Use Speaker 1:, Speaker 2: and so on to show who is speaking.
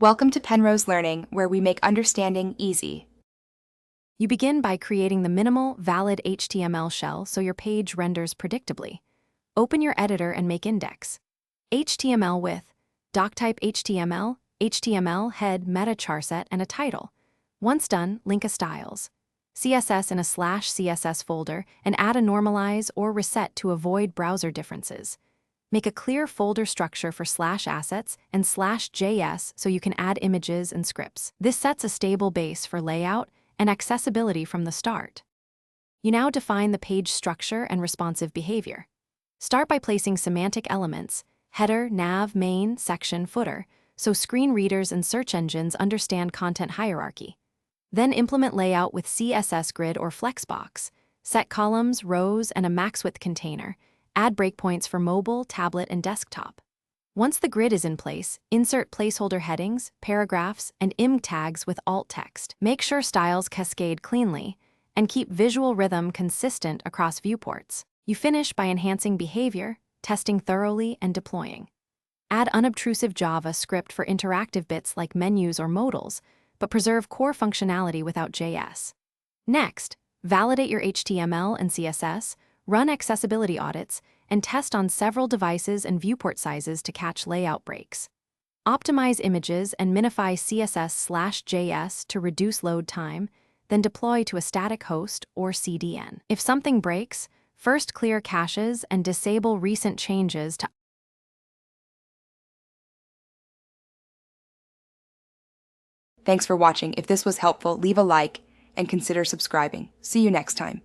Speaker 1: Welcome to Penrose Learning, where we make understanding easy.
Speaker 2: You begin by creating the minimal, valid HTML shell so your page renders predictably. Open your editor and make index. HTML with doctype HTML, HTML, head, meta charset, and a title. Once done, link a styles. CSS in a /CSS folder and add a normalize or reset to avoid browser differences. Make a clear folder structure for /assets and /js so you can add images and scripts. This sets a stable base for layout and accessibility from the start. You now define the page structure and responsive behavior. Start by placing semantic elements, header, nav, main, section, footer, so screen readers and search engines understand content hierarchy. Then implement layout with CSS grid or flexbox. Set columns, rows, and a max width container. Add breakpoints for mobile, tablet, and desktop. Once the grid is in place, insert placeholder headings, paragraphs, and im tags with alt text. Make sure styles cascade cleanly, and keep visual rhythm consistent across viewports. You finish by enhancing behavior, testing thoroughly, and deploying. Add unobtrusive JavaScript for interactive bits like menus or modals, but preserve core functionality without JS. Next, validate your HTML and CSS, run accessibility audits, and test on several devices and viewport sizes to catch layout breaks. Optimize images and minify CSS/JS to reduce load time, then deploy to a static host or CDN. If something breaks, first clear caches and disable recent changes to
Speaker 1: Thanks for watching. If this was helpful, leave a like and consider subscribing. See you next time.